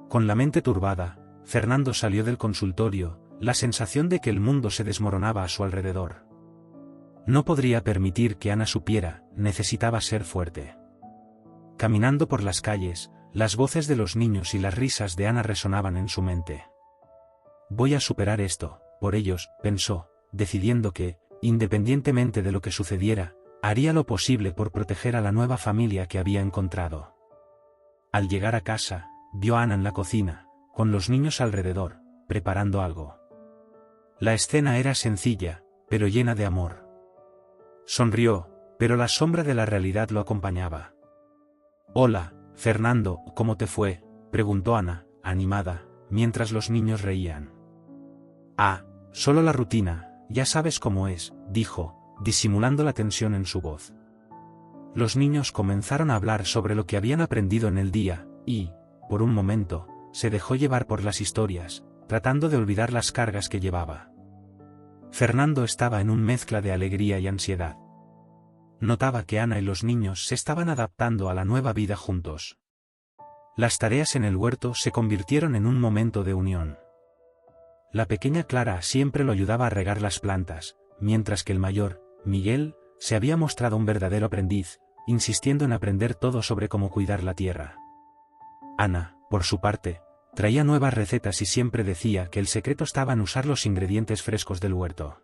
Speaker 1: Con la mente turbada, Fernando salió del consultorio, la sensación de que el mundo se desmoronaba a su alrededor. No podría permitir que Ana supiera, necesitaba ser fuerte. Caminando por las calles, las voces de los niños y las risas de Ana resonaban en su mente. Voy a superar esto, por ellos, pensó, decidiendo que, independientemente de lo que sucediera, haría lo posible por proteger a la nueva familia que había encontrado. Al llegar a casa, vio a Ana en la cocina, con los niños alrededor, preparando algo. La escena era sencilla, pero llena de amor. Sonrió, pero la sombra de la realidad lo acompañaba. «Hola, Fernando, ¿cómo te fue?», preguntó Ana, animada, mientras los niños reían. «Ah, solo la rutina, ya sabes cómo es», dijo, disimulando la tensión en su voz. Los niños comenzaron a hablar sobre lo que habían aprendido en el día, y, por un momento, se dejó llevar por las historias, tratando de olvidar las cargas que llevaba. Fernando estaba en una mezcla de alegría y ansiedad. Notaba que Ana y los niños se estaban adaptando a la nueva vida juntos. Las tareas en el huerto se convirtieron en un momento de unión. La pequeña Clara siempre lo ayudaba a regar las plantas, mientras que el mayor, Miguel, se había mostrado un verdadero aprendiz, insistiendo en aprender todo sobre cómo cuidar la tierra. Ana, por su parte, traía nuevas recetas y siempre decía que el secreto estaba en usar los ingredientes frescos del huerto.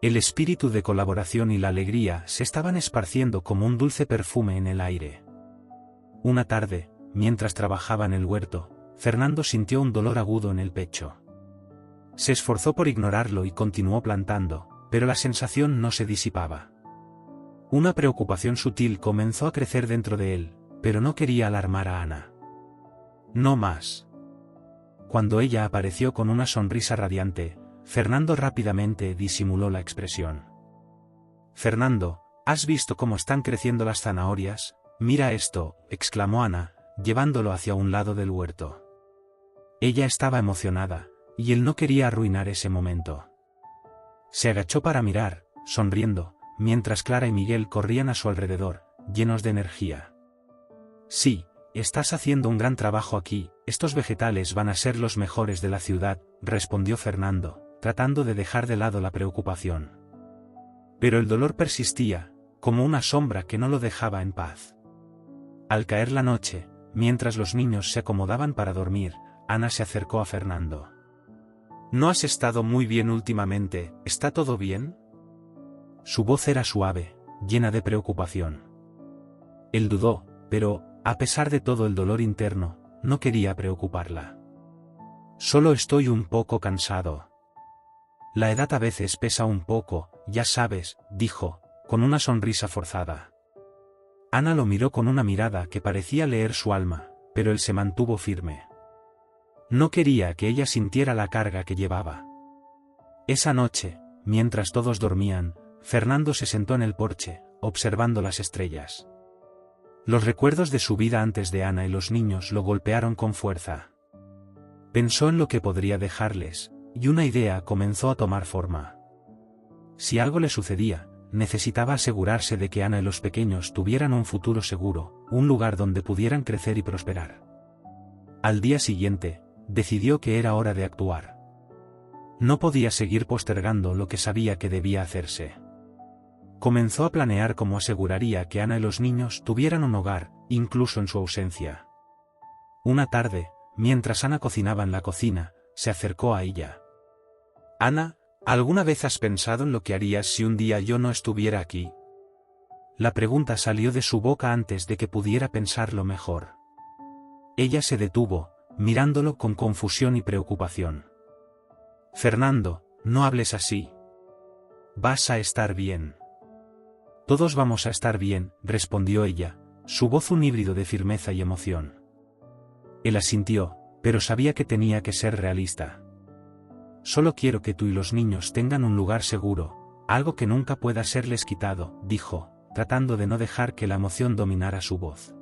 Speaker 1: El espíritu de colaboración y la alegría se estaban esparciendo como un dulce perfume en el aire. Una tarde, mientras trabajaba en el huerto, Fernando sintió un dolor agudo en el pecho. Se esforzó por ignorarlo y continuó plantando, pero la sensación no se disipaba. Una preocupación sutil comenzó a crecer dentro de él, pero no quería alarmar a Ana. No más. Cuando ella apareció con una sonrisa radiante, Fernando rápidamente disimuló la expresión. «Fernando, ¿has visto cómo están creciendo las zanahorias? Mira esto», exclamó Ana, llevándolo hacia un lado del huerto. Ella estaba emocionada, y él no quería arruinar ese momento. Se agachó para mirar, sonriendo, mientras Clara y Miguel corrían a su alrededor, llenos de energía. «Sí, estás haciendo un gran trabajo aquí, estos vegetales van a ser los mejores de la ciudad», respondió Fernando, tratando de dejar de lado la preocupación. Pero el dolor persistía, como una sombra que no lo dejaba en paz. Al caer la noche, mientras los niños se acomodaban para dormir, Ana se acercó a Fernando. «¿No has estado muy bien últimamente? ¿Está todo bien?». Su voz era suave, llena de preocupación. Él dudó, pero, a pesar de todo el dolor interno, no quería preocuparla. «Solo estoy un poco cansado». «La edad a veces pesa un poco, ya sabes», dijo, con una sonrisa forzada. Ana lo miró con una mirada que parecía leer su alma, pero él se mantuvo firme. No quería que ella sintiera la carga que llevaba. Esa noche, mientras todos dormían, Fernando se sentó en el porche, observando las estrellas. Los recuerdos de su vida antes de Ana y los niños lo golpearon con fuerza. Pensó en lo que podría dejarles, y una idea comenzó a tomar forma. Si algo le sucedía, necesitaba asegurarse de que Ana y los pequeños tuvieran un futuro seguro, un lugar donde pudieran crecer y prosperar. Al día siguiente, decidió que era hora de actuar. No podía seguir postergando lo que sabía que debía hacerse. Comenzó a planear cómo aseguraría que Ana y los niños tuvieran un hogar, incluso en su ausencia. Una tarde, mientras Ana cocinaba en la cocina, se acercó a ella. «Ana, ¿alguna vez has pensado en lo que harías si un día yo no estuviera aquí?». La pregunta salió de su boca antes de que pudiera pensarlo mejor. Ella se detuvo, mirándolo con confusión y preocupación. «Fernando, no hables así. Vas a estar bien. Todos vamos a estar bien, respondió ella, su voz un híbrido de firmeza y emoción. Él asintió, pero sabía que tenía que ser realista. Solo quiero que tú y los niños tengan un lugar seguro, algo que nunca pueda serles quitado, dijo, tratando de no dejar que la emoción dominara su voz.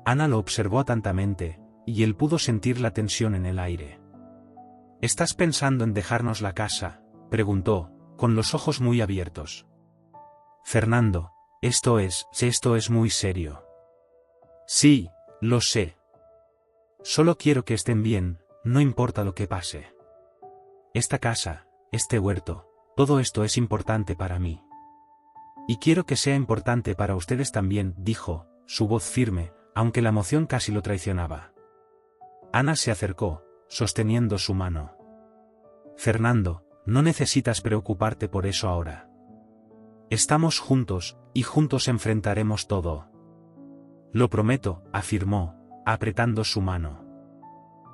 Speaker 1: Ana lo observó atentamente, y él pudo sentir la tensión en el aire. ¿Estás pensando en dejarnos la casa?, preguntó, con los ojos muy abiertos. Fernando, esto es muy serio. Sí, lo sé. Solo quiero que estén bien, no importa lo que pase. Esta casa, este huerto, todo esto es importante para mí. Y quiero que sea importante para ustedes también, dijo, su voz firme, aunque la emoción casi lo traicionaba. Ana se acercó, sosteniendo su mano. Fernando, no necesitas preocuparte por eso ahora. Estamos juntos, y juntos enfrentaremos todo. Lo prometo, afirmó, apretando su mano.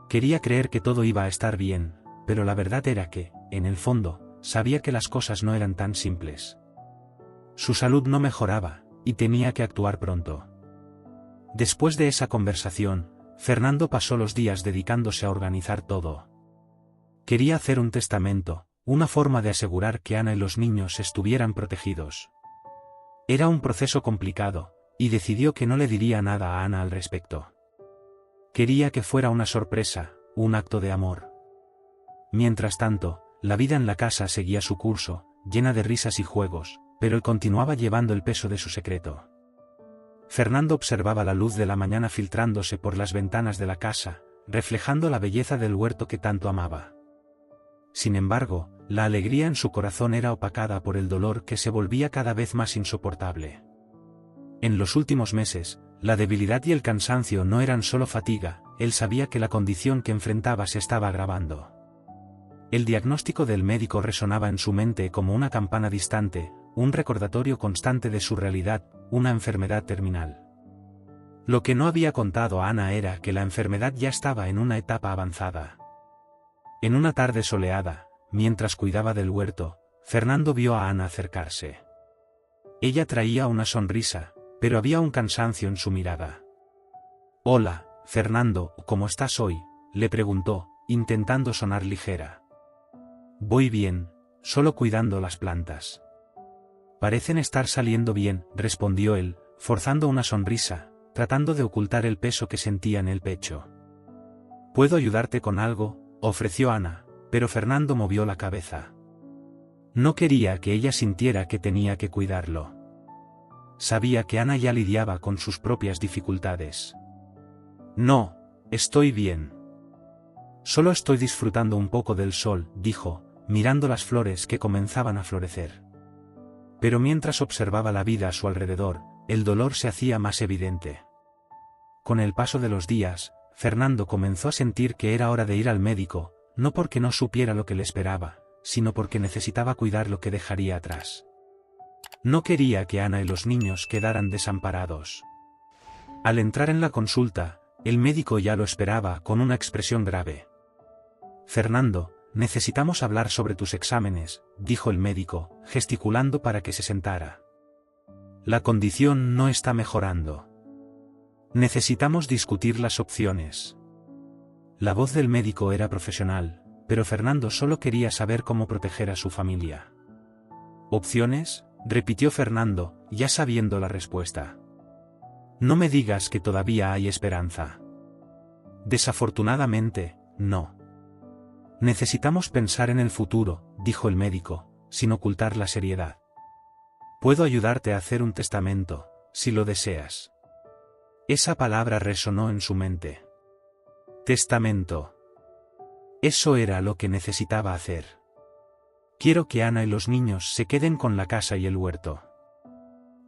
Speaker 1: Quería creer que todo iba a estar bien, pero la verdad era que, en el fondo, sabía que las cosas no eran tan simples. Su salud no mejoraba, y tenía que actuar pronto. Después de esa conversación, Fernando pasó los días dedicándose a organizar todo. Quería hacer un testamento, una forma de asegurar que Ana y los niños estuvieran protegidos. Era un proceso complicado, y decidió que no le diría nada a Ana al respecto. Quería que fuera una sorpresa, un acto de amor. Mientras tanto, la vida en la casa seguía su curso, llena de risas y juegos, pero él continuaba llevando el peso de su secreto. Fernando observaba la luz de la mañana filtrándose por las ventanas de la casa, reflejando la belleza del huerto que tanto amaba. Sin embargo, la alegría en su corazón era opacada por el dolor que se volvía cada vez más insoportable. En los últimos meses, la debilidad y el cansancio no eran solo fatiga, él sabía que la condición que enfrentaba se estaba agravando. El diagnóstico del médico resonaba en su mente como una campana distante, un recordatorio constante de su realidad, una enfermedad terminal. Lo que no había contado a Ana era que la enfermedad ya estaba en una etapa avanzada. En una tarde soleada, mientras cuidaba del huerto, Fernando vio a Ana acercarse. Ella traía una sonrisa, pero había un cansancio en su mirada. «Hola, Fernando, ¿cómo estás hoy?», le preguntó, intentando sonar ligera. «Voy bien, solo cuidando las plantas». «Parecen estar saliendo bien», respondió él, forzando una sonrisa, tratando de ocultar el peso que sentía en el pecho. «¿Puedo ayudarte con algo?», ofreció Ana, pero Fernando movió la cabeza. No quería que ella sintiera que tenía que cuidarlo. Sabía que Ana ya lidiaba con sus propias dificultades. «No, estoy bien. Solo estoy disfrutando un poco del sol», dijo, mirando las flores que comenzaban a florecer. Pero mientras observaba la vida a su alrededor, el dolor se hacía más evidente. Con el paso de los días, Fernando comenzó a sentir que era hora de ir al médico, no porque no supiera lo que le esperaba, sino porque necesitaba cuidar lo que dejaría atrás. No quería que Ana y los niños quedaran desamparados. Al entrar en la consulta, el médico ya lo esperaba con una expresión grave. «Fernando, necesitamos hablar sobre tus exámenes», dijo el médico, gesticulando para que se sentara. «La condición no está mejorando. Necesitamos discutir las opciones». La voz del médico era profesional, pero Fernando solo quería saber cómo proteger a su familia. «¿Opciones?», repitió Fernando, ya sabiendo la respuesta. «No me digas que todavía hay esperanza». «Desafortunadamente, no. Necesitamos pensar en el futuro», dijo el médico, sin ocultar la seriedad. «Puedo ayudarte a hacer un testamento, si lo deseas». Esa palabra resonó en su mente. Testamento. Eso era lo que necesitaba hacer. «Quiero que Ana y los niños se queden con la casa y el huerto.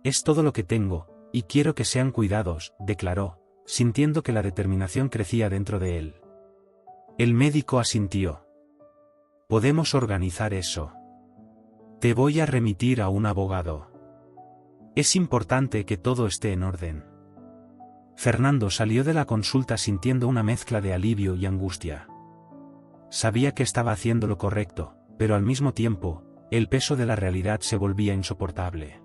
Speaker 1: Es todo lo que tengo, y quiero que sean cuidados», declaró, sintiendo que la determinación crecía dentro de él. El médico asintió. «Podemos organizar eso. Te voy a remitir a un abogado. Es importante que todo esté en orden». Fernando salió de la consulta sintiendo una mezcla de alivio y angustia. Sabía que estaba haciendo lo correcto, pero al mismo tiempo, el peso de la realidad se volvía insoportable.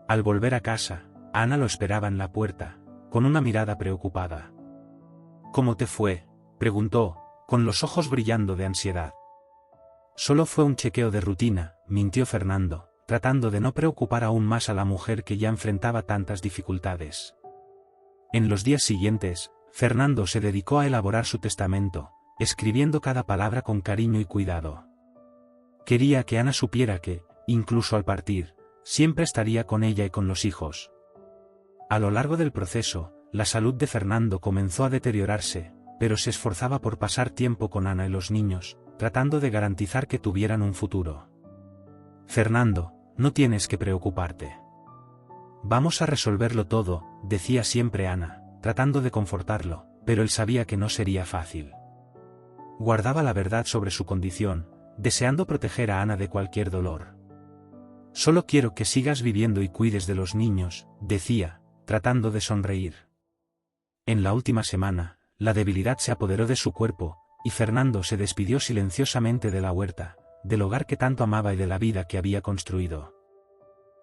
Speaker 1: Al volver a casa, Ana lo esperaba en la puerta, con una mirada preocupada. ¿Cómo te fue?, preguntó, con los ojos brillando de ansiedad. Solo fue un chequeo de rutina, mintió Fernando, tratando de no preocupar aún más a la mujer que ya enfrentaba tantas dificultades. En los días siguientes, Fernando se dedicó a elaborar su testamento, escribiendo cada palabra con cariño y cuidado. Quería que Ana supiera que, incluso al partir, siempre estaría con ella y con los hijos. A lo largo del proceso, la salud de Fernando comenzó a deteriorarse, pero se esforzaba por pasar tiempo con Ana y los niños, tratando de garantizar que tuvieran un futuro. Fernando, no tienes que preocuparte. Vamos a resolverlo todo, decía siempre Ana, tratando de confortarlo, pero él sabía que no sería fácil. Guardaba la verdad sobre su condición, deseando proteger a Ana de cualquier dolor. Solo quiero que sigas viviendo y cuides de los niños, decía, tratando de sonreír. En la última semana, la debilidad se apoderó de su cuerpo, y Fernando se despidió silenciosamente de la huerta, del hogar que tanto amaba y de la vida que había construido.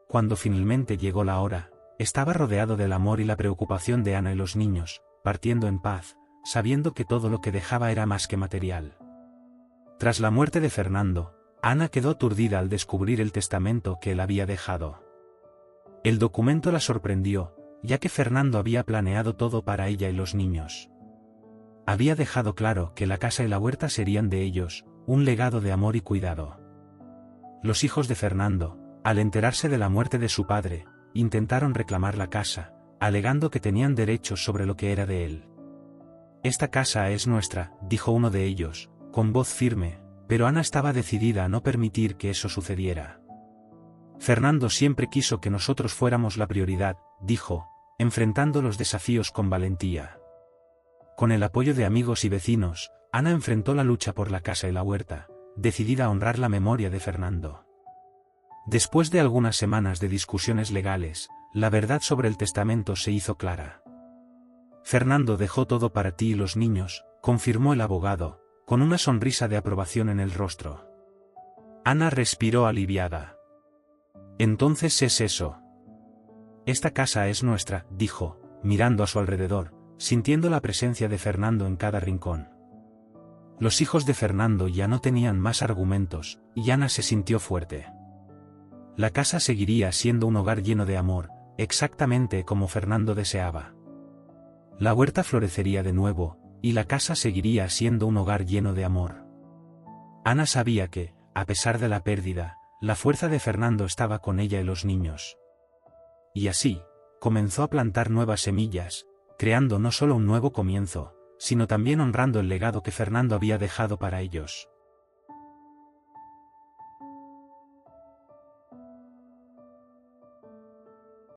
Speaker 1: Cuando finalmente llegó la hora, estaba rodeado del amor y la preocupación de Ana y los niños, partiendo en paz, sabiendo que todo lo que dejaba era más que material. Tras la muerte de Fernando, Ana quedó aturdida al descubrir el testamento que él había dejado. El documento la sorprendió, ya que Fernando había planeado todo para ella y los niños. Había dejado claro que la casa y la huerta serían de ellos, un legado de amor y cuidado. Los hijos de Fernando, al enterarse de la muerte de su padre, intentaron reclamar la casa, alegando que tenían derechos sobre lo que era de él. «Esta casa es nuestra», dijo uno de ellos, con voz firme, pero Ana estaba decidida a no permitir que eso sucediera. «Fernando siempre quiso que nosotros fuéramos la prioridad», dijo, enfrentando los desafíos con valentía. Con el apoyo de amigos y vecinos, Ana enfrentó la lucha por la casa y la huerta, decidida a honrar la memoria de Fernando. Después de algunas semanas de discusiones legales, la verdad sobre el testamento se hizo clara. «Fernando dejó todo para ti y los niños», confirmó el abogado, con una sonrisa de aprobación en el rostro. Ana respiró aliviada. «Entonces es eso». «Esta casa es nuestra», dijo, mirando a su alrededor, sintiendo la presencia de Fernando en cada rincón. Los hijos de Fernando ya no tenían más argumentos, y Ana se sintió fuerte. La casa seguiría siendo un hogar lleno de amor, exactamente como Fernando deseaba. La huerta florecería de nuevo, y la casa seguiría siendo un hogar lleno de amor. Ana sabía que, a pesar de la pérdida, la fuerza de Fernando estaba con ella y los niños. Y así, comenzó a plantar nuevas semillas, creando no solo un nuevo comienzo, sino también honrando el legado que Fernando había dejado para ellos.